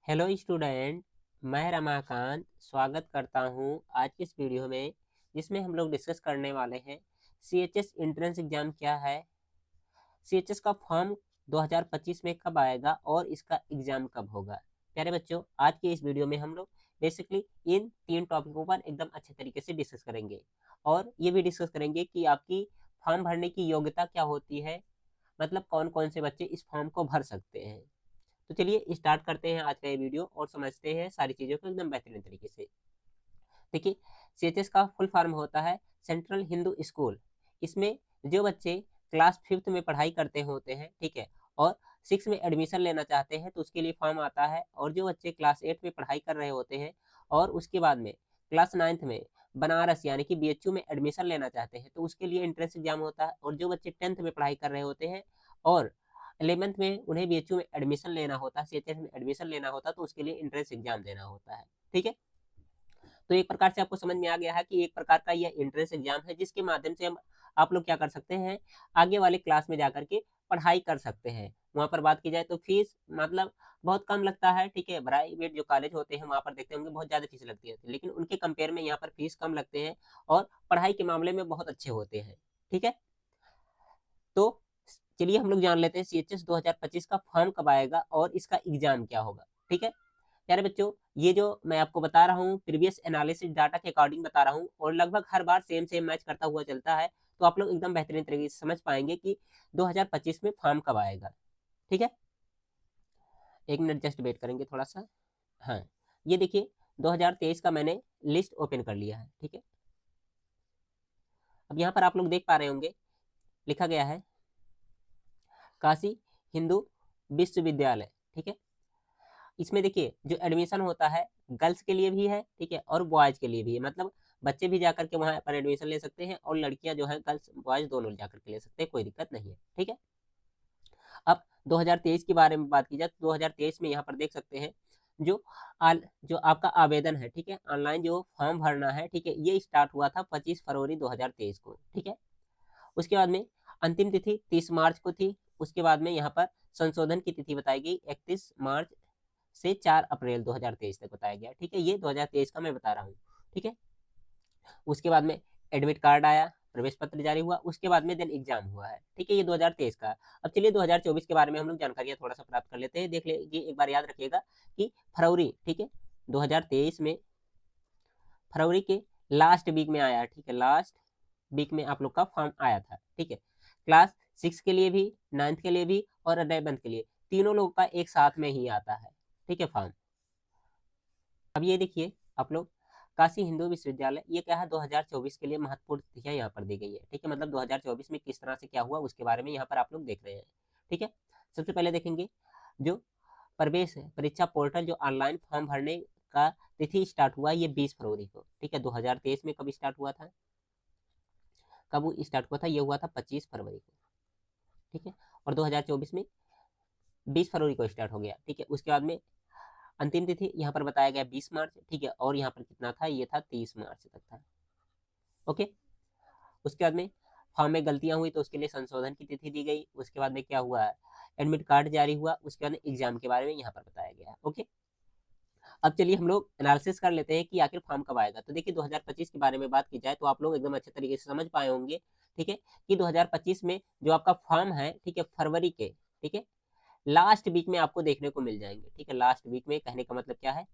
Hello student, मैं रमाकांत स्वागत करता हूं आज की इस वीडियो में, जिसमें हम लोग डिस्कस करने वाले हैं सीएचएस एंट्रेंस एग्जाम क्या है। सीएचएस का फॉर्म 2025 में कब आएगा और इसका एग्जाम कब होगा। प्यारे बच्चों, आज की इस वीडियो में हम लोग बेसिकली इन तीन टॉपिकों पर एकदम अच्छे तरीके से डिस्कस करेंगे और ये भी डिस्कस करेंगे कि आपकी फॉर्म भरने की योग्यता क्या होती है, मतलब कौन कौन से बच्चे इस फॉर्म को भर सकते हैं। तो चलिए स्टार्ट करते हैं आज का ये वीडियो और समझते हैं सारी चीज़ों को एकदम बेहतरीन तरीके से। देखिए, सीएचएस का फुल फॉर्म होता है सेंट्रल हिंदू स्कूल। इसमें जो बच्चे क्लास 5th में पढ़ाई करते होते हैं, ठीक है, और 6 में एडमिशन लेना चाहते हैं तो उसके लिए फॉर्म आता है। और जो बच्चे क्लास 8 में पढ़ाई कर रहे होते हैं और उसके बाद में क्लास 9th में बनारस यानी कि बीएचयू में एडमिशन लेना चाहते हैं तो उसके लिए एंट्रेंस एग्जाम होता है। और जो बच्चे 10th में पढ़ाई कर रहे होते हैं और 11th में उन्हें बीएचयू में एडमिशन लेना होता है, सीएचएस में एडमिशन लेना होता है, तो उसके लिए एंट्रेंस एग्जाम देना होता है। ठीक है, तो एक प्रकार से आपको समझ में आ गया है कि एक प्रकार का यह एंट्रेंस एग्जाम है जिसके माध्यम से हम आप लोग क्या कर सकते हैं, आगे वाले क्लास में जाकर के पढ़ाई कर सकते हैं। वहाँ पर बात की जाए तो फीस मतलब बहुत कम लगता है। ठीक है, प्राइवेट जो कॉलेज होते हैं वहाँ पर देखते होंगे बहुत ज़्यादा फीस लगती है, लेकिन उनके कंपेयर में यहाँ पर फीस कम लगते हैं और पढ़ाई के मामले में बहुत अच्छे होते हैं। ठीक है, तो चलिए हम लोग जान लेते हैं सीएचएस 2025 का फॉर्म कब आएगा और इसका एग्जाम क्या होगा। ठीक है प्यारे बच्चों, ये जो मैं आपको बता रहा हूँ प्रीवियस एनालिसिस डाटा के अकॉर्डिंग बता रहा हूँ और लगभग हर बार सेम सेम मैच करता हुआ चलता है, तो आप लोग एकदम बेहतरीन तरीके से समझ पाएंगे कि 2025 में फॉर्म कब आएगा। ठीक है, एक मिनट जस्ट वेट करेंगे थोड़ा सा। हाँ, ये देखिए 2023 का मैंने लिस्ट ओपन कर लिया है। ठीक है, अब यहाँ पर आप लोग देख पा रहे होंगे लिखा गया है काशी हिंदू विश्वविद्यालय। ठीक है, इसमें देखिए जो एडमिशन होता है गर्ल्स के लिए भी है, ठीक है, और बॉयज के लिए भी है। मतलब बच्चे भी जाकर के वहाँ पर एडमिशन ले सकते हैं और लड़कियां जो है गर्ल्स बॉयज दोनों जाकर के ले सकते हैं, कोई दिक्कत नहीं है। ठीक है, अब 2023 के बारे में बात की जाए तो 2023 में यहाँ पर देख सकते हैं जो जो आपका आवेदन है, ठीक है, ऑनलाइन जो फॉर्म भरना है, ठीक है, ये स्टार्ट हुआ था 25 फरवरी 2023 को। ठीक है, उसके बाद में अंतिम तिथि 30 मार्च को थी। उसके बाद में यहाँ पर संशोधन की तिथि बताई गई 31 मार्च से 4 अप्रैल 2023 तक बताया गया। ठीक है, ये 2023 का मैं बता रहा हूँ। ठीक है, उसके बाद में एडमिट कार्ड आया, प्रवेश पत्र जारी हुआ, उसके बाद में देन एग्जाम हुआ है। ठीक है, ये 2023 का। अब चलिए 2024 के बारे में हम लोग जानकारियां थोड़ा सा प्राप्त कर लेते हैं। देख लीजिए, एक बार याद रखिएगा कि फरवरी, ठीक है, 2023 में फरवरी के लास्ट वीक में आया। ठीक है, लास्ट वीक में आप लोग का फॉर्म आया था। ठीक है, क्लास 6 के लिए भी, 9th के लिए भी और 11th के लिए, तीनों लोग का एक साथ में ही आता है। ठीक है, फॉर्म। अब ये देखिए आप लोग काशी हिंदू विश्वविद्यालय, ये क्या है 2024 के लिए महत्वपूर्ण तिथियां यहाँ पर दी गई है। ठीक है, मतलब 2024 में किस तरह से क्या हुआ उसके बारे में यहाँ पर आप लोग देख रहे हैं। ठीक है, सबसे पहले देखेंगे जो प्रवेश परीक्षा पोर्टल जो ऑनलाइन फॉर्म भरने का तिथि स्टार्ट हुआ ये 20 फरवरी को। ठीक है, 2023 में कब स्टार्ट हुआ था, कब स्टार्ट हुआ था, ये हुआ था 25 फरवरी को। ठीक है, और 2024 में 20 फरवरी को स्टार्ट हो गया। ठीक है, उसके बाद में अंतिम तिथि यहाँ पर बताया गया 20 मार्च। ठीक है, और यहाँ पर कितना था, ये था 30 मार्च तक था। ओके, उसके बाद में फॉर्म में गलतियां हुई तो उसके लिए संशोधन की तिथि दी गई। उसके बाद में क्या हुआ, एडमिट कार्ड जारी हुआ। उसके बाद में एग्जाम के बारे में यहाँ पर बताया गया। ओके, अब चलिए हम लोग एनालिसिस कर लेते हैं कि आखिर फॉर्म कब आएगा। तो देखिए 2025 के बारे में बात की जाए तो आप लोग एकदम अच्छे तरीके से समझ पाए होंगे, ठीक है, कि 2025 में जो आपका फॉर्म है, ठीक है, फरवरी के, ठीक है, लास्ट वीक में आपको देखने को मिल जाएंगे। ठीक है, लास्ट वीक में कहने का मतलब क्या है,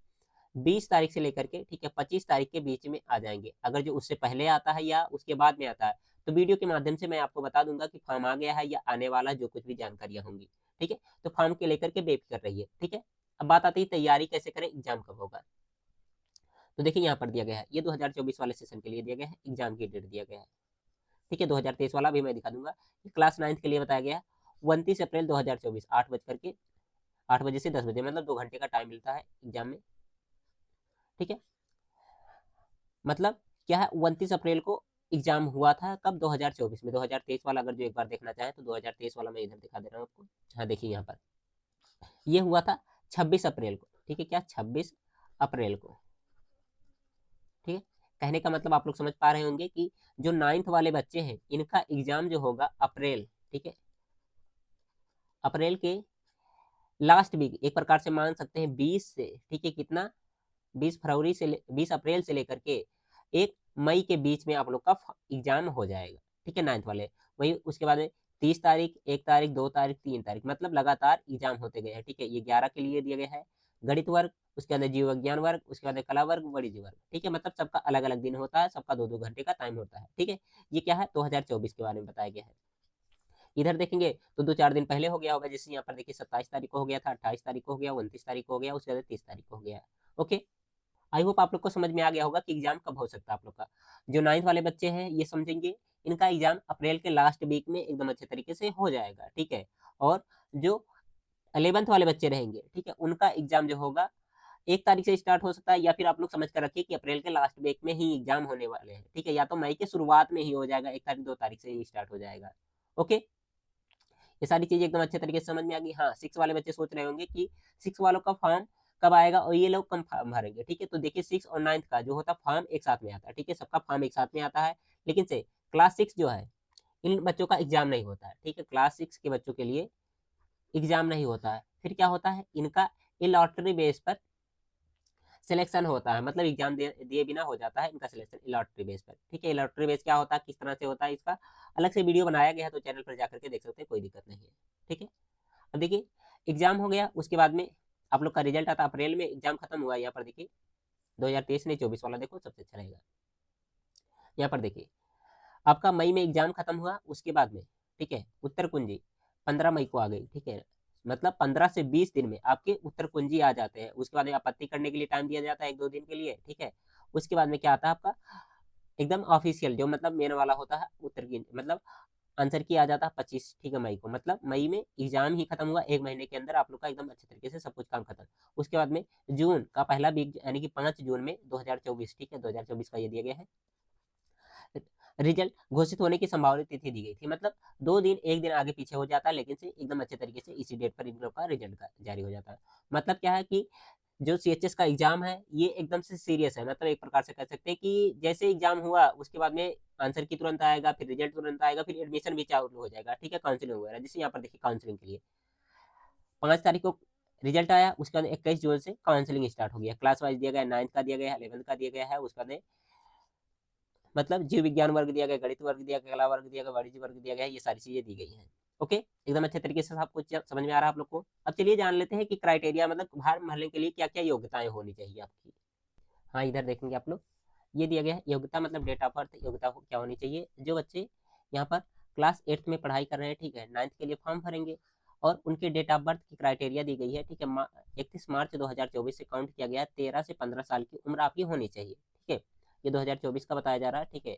20 तारीख से लेकर के, ठीक है, 25 तारीख के बीच में आ जाएंगे। अगर जो उससे पहले आता है या उसके बाद में आता है तो वीडियो के माध्यम से मैं आपको बता दूंगा कि फॉर्म आ गया है या आने वाला, जो कुछ भी जानकारियां होंगी। ठीक है, तो फॉर्म के लेकर के बेफिक्र रहिए। ठीक है, अब बात आती है तैयारी कैसे करें, एग्जाम कब होगा। तो देखिए यहाँ पर दिया गया है, ये 2024 वाले सेशन के लिए दिया गया है, एग्जाम की डेट दिया गया है। ठीक है, 2023 वाला भी मैं दिखा दूंगा। क्लास 9th के लिए बताया गया 29 अप्रैल 2024 8 बजे से 10 बजे, मतलब 2 घंटे का टाइम मिलता है एग्जाम में। ठीक है, मतलब क्या है, 29 अप्रैल को एग्जाम हुआ था, कब, 2024 में। 2023 वाला अगर जो एक बार देखना चाहे तो 2023 वाला मैं इधर दिखा दे रहा हूँ आपको। हाँ देखिए यहाँ पर ये हुआ था 26 अप्रैल को। ठीक है, क्या 26 अप्रैल को। ठीक है, कहने का मतलब आप लोग समझ पा रहे होंगे कि जो 9th वाले बच्चे हैं इनका एग्जाम जो होगा अप्रैल, ठीक है, अप्रैल के लास्ट वीक एक प्रकार से मान सकते हैं 20 से, ठीक है, कितना 20 अप्रैल से लेकर के 1 मई के बीच में आप लोग का एग्जाम हो जाएगा, ठीक है, 9th वाले। वही उसके बाद में 30 तारीख, 1 तारीख, 2 तारीख, 3 तारीख, मतलब लगातार एग्जाम होते गए हैं, ठीक है। ये 11 के लिए दिया गया है गणित वर्ग, उसके बाद जीव विज्ञान वर्ग, उसके बाद कला वर्ग, वाणिज्य वर्ग, ठीक है। मतलब सबका अलग अलग दिन होता है, सबका 2-2 घंटे का टाइम होता है, ठीक है। ये क्या है, 2024 के बारे में बताया गया है। इधर देखेंगे तो 2-4 दिन पहले हो गया होगा, जैसे यहाँ पर देखिए 27 तारीख को हो गया था, 28 तारीख को हो गया, 29 तारीख को हो गया, उसके बाद 30 तारीख को हो गया। ओके, आई होप आप लोग को समझ में आ गया होगा कि एग्जाम कब हो सकता है आप लोग का। जो 9th वाले बच्चे हैं ये समझेंगे, इनका एग्जाम अप्रैल के लास्ट वीक में एकदम अच्छे तरीके से हो जाएगा, ठीक है। और जो 11th वाले बच्चे रहेंगे, ठीक है, उनका एग्जाम जो होगा 1 तारीख से स्टार्ट हो सकता है, या फिर आप लोग समझ कर रखिए कि अप्रैल के लास्ट वीक में ही एग्जाम होने वाले हैं, ठीक है। या तो मई के शुरुआत में ही हो जाएगा, 1 तारीख 2 तारीख से ही स्टार्ट हो जाएगा। ओके, ये सारी चीजें एकदम अच्छे तरीके से समझ में आ गई। हाँ, 6 वाले बच्चे सोच रहे होंगे कि 6 वालों का फॉर्म कब आएगा और ये लोग कब फॉर्म भरेंगे, ठीक है। तो देखिए 6 और 9th का जो होता है फॉर्म एक साथ में आता है, ठीक है, सबका फॉर्म एक साथ में आता है। लेकिन से क्लास 6 जो है इन बच्चों का एग्जाम नहीं होता है, ठीक है। क्लास 6 के बच्चों के लिए एग्जाम नहीं होता है। फिर क्या होता है, इनका लॉटरी बेस पर सिलेक्शन होता है, मतलब एग्जाम दिए बिना हो जाता है इनका सिलेक्शन लॉटरी बेस पर, ठीक है। लॉटरी बेस क्या होता है, किस तरह से होता है, इसका अलग से वीडियो बनाया गया है, तो चैनल पर जाकर के देख सकते हैं, कोई दिक्कत नहीं है, ठीक है। अब देखिए एग्जाम हो गया, उसके बाद में आप लोग का रिजल्ट आता है अप्रैल में, एग्जाम खत्म हुआ। यहाँ पर देखिए 2023 नहीं 24 वाला देखो, सबसे अच्छा रहेगा। यहाँ पर देखिए आपका मई में एग्जाम खत्म हुआ, उसके बाद में, ठीक है, उत्तर कुंजी 15 मई को आ गई, ठीक है। मतलब 15 से 20 दिन में आपके उत्तर कुंजी आ जाते हैं। उसके बाद में आपत्ति करने के लिए टाइम दिया जाता है 1-2 दिन के लिए, ठीक है। उसके बाद में क्या आता है आपका एकदम ऑफिशियल, जो मतलब मेन वाला होता है उत्तर की, मतलब आंसर की आ जाता है 25, ठीक है, मई को। मतलब मई में एग्जाम ही खत्म हुआ, 1 महीने के अंदर आप लोग का एकदम अच्छे तरीके से सब कुछ काम खत्म। उसके बाद में जून का पहला वीक, यानी कि 5 जून में 2024, ठीक है, 2024 का ये दिया गया है। रिजल्ट घोषित होने की संभावित तिथि दी गई थी, मतलब 2 दिन 1 दिन आगे पीछे हो जाता है, लेकिन से एकदम अच्छे तरीके से इसी डेट पर इन लोग का रिजल्ट जारी हो जाता है। मतलब क्या है कि जो सीएचएस का एग्जाम है ये एकदम से सीरियस है, मतलब एक प्रकार से कह सकते हैं कि जैसे एग्जाम हुआ उसके बाद में आंसर की तुरंत आएगा, फिर रिजल्ट तुरंत आएगा, फिर एडमिशन भी चालू हो जाएगा, ठीक है, काउंसलिंग वगैरह। जैसे यहाँ पर देखिए काउंसलिंग के लिए 5 तारीख को रिजल्ट आया, उसके बाद 21 जून से काउंसलिंग स्टार्ट हो गया। क्लास वाइज दिया गया, 9th का दिया गया है, 11th का दिया गया है, उसके बाद मतलब जीव विज्ञान वर्ग दिया गया, गणित वर्ग दिया गया, कला वर्ग दिया गया, वाणिज्य वर्ग दिया गया, ये सारी चीजें दी गई हैं। ओके, एकदम अच्छे तरीके से सब कुछ समझ में आ रहा है आप लोग को। अब चलिए जान लेते हैं कि क्राइटेरिया, मतलब बाहर भरने के लिए क्या क्या योग्यताएं होनी चाहिए आपकी। हाँ, इधर देखेंगे आप लोग, ये दिया गया है योग्यता, मतलब डेट ऑफ बर्थ, योग्यता क्या होनी चाहिए। जो बच्चे यहाँ पर क्लास 8th में पढ़ाई कर रहे हैं, ठीक है, 9th के लिए फॉर्म भरेंगे और उनके डेट ऑफ बर्थ की क्राइटेरिया दी गई है, ठीक है। 31 मार्च 2024 से काउंट किया गया है, 13 से 15 साल की उम्र आपकी होनी चाहिए, ठीक है। ये 2024 का बताया जा रहा है, ठीक है।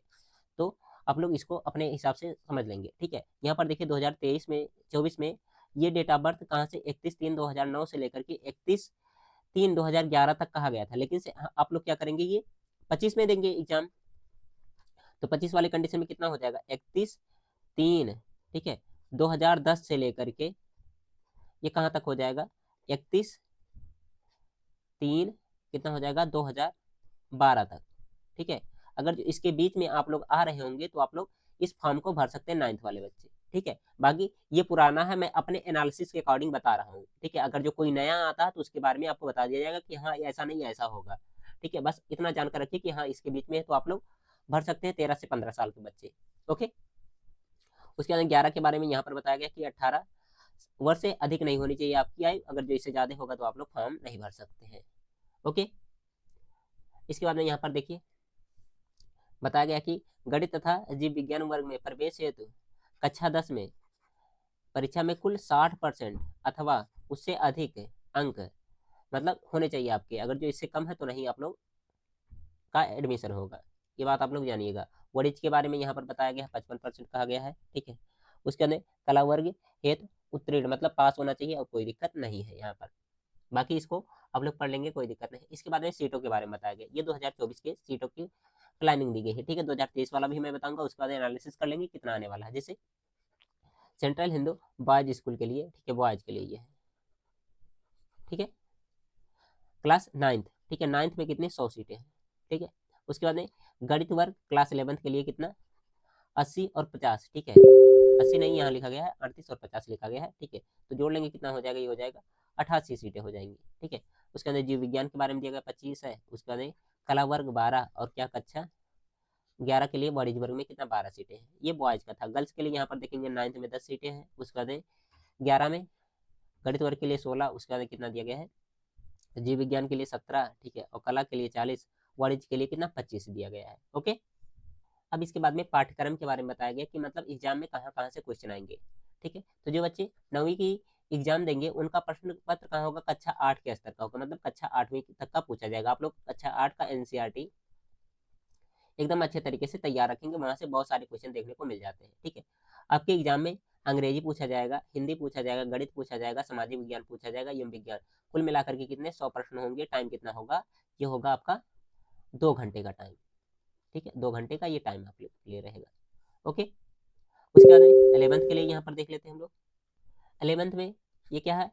तो आप लोग इसको अपने हिसाब से समझ लेंगे, ठीक है। यहाँ पर देखिए 2023 में 24 में ये डेट ऑफ बर्थ कहाँ से 31/3/2009 से लेकर के 31/3/2011 तक कहा गया था, लेकिन से आप लोग क्या करेंगे, ये 25 में देंगे एग्जाम, तो 25 वाले कंडीशन में कितना हो जाएगा 31/3, ठीक है, 2010 से लेकर के ये कहाँ तक हो जाएगा 31/3 कितना हो जाएगा 2012 तक, ठीक है। अगर जो इसके बीच में आप लोग आ रहे होंगे तो आप लोग इस फॉर्म को भर सकते हैं 9th वाले बच्चे, ठीक है। बाकी ये पुराना है, मैं अपने एनालिसिस के अकॉर्डिंग बता रहा हूँ, ठीक है। अगर जो कोई नया आता है तो उसके बारे में आपको बता दिया जाएगा कि हाँ ऐसा नहीं ऐसा होगा, ठीक है। बस इतना जानकर रखिए कि हाँ इसके बीच में है तो आप लोग भर सकते हैं 13 से 15 साल के बच्चे। ओके, उसके बाद 11 के बारे में यहाँ पर बताया गया कि 18 वर्ष से अधिक नहीं होनी चाहिए आपकी आयु, अगर जो इससे ज्यादा होगा तो आप लोग फॉर्म नहीं भर सकते हैं। ओके, इसके बाद में यहाँ पर देखिए बताया गया कि गणित तथा जीव विज्ञान वर्ग में प्रवेश हेतु कक्षा 10 में परीक्षा में कुल 60% अथवा उससे अधिक अंक मतलब होने चाहिए आपके, अगर जो इससे कम है तो नहीं आप लोग का एडमिशन होगा। ये बात आप लोग जानिएगा। वाणिज्य के बारे में यहाँ पर बताया गया है 55% कहा गया है, ठीक है। उसके अंदर कला वर्ग हेतु उत्तीर्ण मतलब पास होना चाहिए और कोई दिक्कत नहीं है यहाँ पर। बाकी इसको आप लोग पढ़ लेंगे, कोई दिक्कत नहीं। इसके बाद में सीटों के बारे में बताया गया, ये 2024 के सीटों की प्लानिंग दी गई है, ठीक है। 2023 वाला भी मैं बताऊंगा, उसके बाद एनालिसिस कर लेंगे कितना आने वाला है। जैसे सेंट्रल हिंदू बॉयज स्कूल के लिए, ठीक है, बॉयज के लिए ये है, ठीक है, क्लास 9th, ठीक है, 9th में कितनी 100 सीटें हैं, ठीक है। उसके बाद में गणित वर्ग क्लास 11th के लिए कितना 80 और 50, ठीक है। 80 नहीं यहाँ लिखा गया है, 38 और 50 लिखा गया है, ठीक है। तो जोड़ लेंगे कितना हो जाएगा, ये हो जाएगा 88 सीटें हो जाएंगी, ठीक है। उसके अंदर जीव विज्ञान के बारे में दिया गया 25 है, उसके अंदर कला वर्ग 12 और क्या कक्षा 11 के लिए बॉयज वर्ग में कितना 12 सीटें हैं, ये बॉयज का था। गर्ल्स के लिए यहाँ पर देखेंगे 9th में 10 सीटें हैं, उसके बाद 11 में गणित वर्ग के लिए 16, उसके बाद कितना दिया गया है जीव विज्ञान के लिए 17, ठीक है, और कला के लिए 40, वाणिज्य के लिए कितना 25 दिया गया है। ओके, अब इसके बाद में पाठ्यक्रम के बारे में बताया गया कि मतलब एग्जाम में कहाँ कहाँ से क्वेश्चन आएंगे, ठीक है। तो जो बच्चे 9वीं की एग्जाम देंगे उनका प्रश्न पत्र कहाँ होगा, कक्षा 8 के स्तर का होगा, मतलब कक्षा 8वीं तक का पूछा जाएगा। आप लोग कक्षा 8 का एनसीईआरटी एकदम अच्छे तरीके से तैयार रखेंगे, वहां से बहुत सारे क्वेश्चन देखने को मिल जाते हैं, ठीक है। आपके एग्जाम में अंग्रेजी पूछा जाएगा, हिंदी पूछा जाएगा, गणित पूछा जाएगा, सामाजिक विज्ञान पूछा जाएगा, एवं विज्ञान, कुल मिलाकर के कितने 100 प्रश्न होंगे। टाइम कितना होगा, ये होगा आपका 2 घंटे का टाइम, ठीक है, 2 घंटे का ये टाइम आप लोग के लिए रहेगा। ओके, उसके बाद में 11th के लिए यहाँ पर देख लेते हैं हम लोग। 11th में ये क्या है,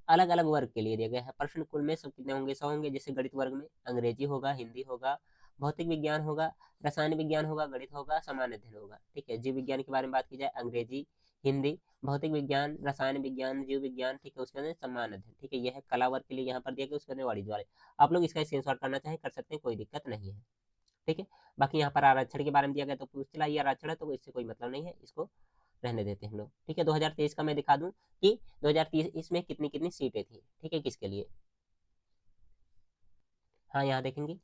अलग अलग वर्ग के लिए दिया गया है प्रश्न, कुल में सब कितने होंगे 100 होंगे। जैसे गणित वर्ग में अंग्रेजी होगा, हिंदी होगा, भौतिक विज्ञान होगा, रसायन विज्ञान होगा, गणित होगा, सामान्य अध्ययन होगा, ठीक है। जीव विज्ञान के बारे में बात की जाए, अंग्रेजी, हिंदी, भौतिक विज्ञान, रसायन विज्ञान, जीव विज्ञान, ठीक है, उसके अंदर सामान्य अध्ययन, ठीक है। यह है कला वर्ग के लिए यहाँ पर दिया गया, उसके अंदर वाणिज्य वाले। आप लोग इसका स्क्रीनशॉट करना चाहें कर सकते हैं, कोई दिक्कत नहीं है, ठीक है। बाकी यहाँ पर आरक्षण के बारे में दिया गया, तो पूछ चला ये आरक्षण है तो इससे कोई मतलब नहीं है, इसको रहने देते हैं हम लोग, ठीक है। 2023 का मैं दिखा दूं कि 2030 इसमें कितनी कितनी सीटें थी, ठीक है, किसके लिए। हाँ, यहाँ देखेंगे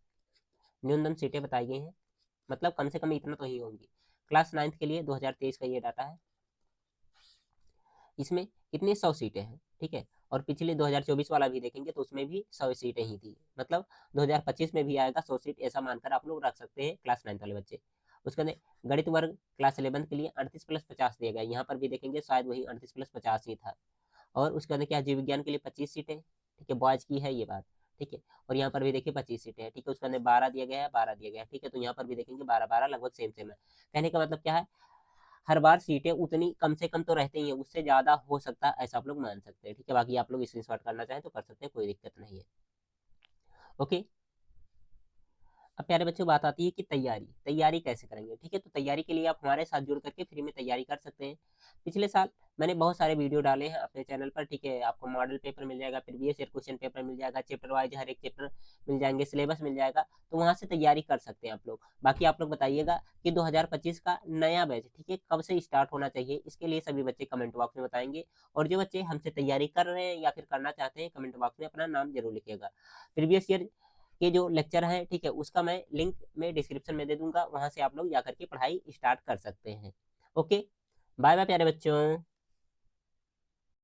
न्यूनतम सीटें बताई गई हैं, मतलब कम से कम इतना तो ही होंगी। क्लास 9th के लिए 2023 का ये डाटा है, इसमें कितनी 100 सीटें हैं, ठीक है। और पिछले 2024 वाला भी देखेंगे तो उसमें भी 100 सीटें ही थी, मतलब 2025 में भी आएगा 100 सीट, ऐसा मानकर आप लोग रख सकते हैं क्लास 9th वाले बच्चे। उसके बाद गणित वर्ग क्लास 11th के लिए 38 + 50 दिया गया, यहाँ पर भी देखेंगे शायद वही 38 + 50 ही था। और उसके अंदर क्या जीव विज्ञान के लिए 25 सीटें, ठीक है, बॉयज की है ये बात, ठीक है। और यहाँ पर भी देखिए 25 सीटें हैं, ठीक है। उसके अंदर 12 दिया गया है, 12 दिया गया है, ठीक है। तो यहाँ पर भी देखेंगे 12 12 लगभग सेम सेम है। कहने का मतलब क्या है, हर बार सीटें उतनी कम से कम तो रहती ही है, उससे ज्यादा हो सकता है ऐसा आप लोग मान सकते हैं, ठीक है। बाकी आप लोग स्क्रीनशॉट करना चाहें तो कर सकते हैं, कोई दिक्कत नहीं है। ओके, अब प्यारे बच्चों बात आती है कि तैयारी तैयारी कैसे करेंगे, ठीक है। तो तैयारी के लिए आप हमारे साथ जुड़ करके फ्री में तैयारी कर सकते हैं। पिछले साल मैंने बहुत सारे वीडियो डाले हैं अपने चैनल पर, ठीक है। आपको मॉडल पेपर मिल जाएगा, प्रीवियस ईयर क्वेश्चन पेपर मिल जाएगा, चैप्टर वाइज हर एक चैप्टर मिल जाएंगे, सिलेबस मिल जाएगा, तो वहां से तैयारी कर सकते हैं आप लोग। बाकी आप लोग बताइएगा कि 2025 का नया बैच, ठीक है, कब से स्टार्ट होना चाहिए, इसके लिए सभी बच्चे कमेंट बॉक्स में बताएंगे। और जो बच्चे हमसे तैयारी कर रहे हैं या फिर करना चाहते हैं, कमेंट बॉक्स में अपना नाम जरूर लिखिएगा। प्रीवियस ईयर के जो लेक्चर है, ठीक है, उसका मैं लिंक में डिस्क्रिप्शन में दे दूंगा, वहां से आप लोग जाकर के पढ़ाई स्टार्ट कर सकते हैं। ओके, बाय बाय प्यारे बच्चों।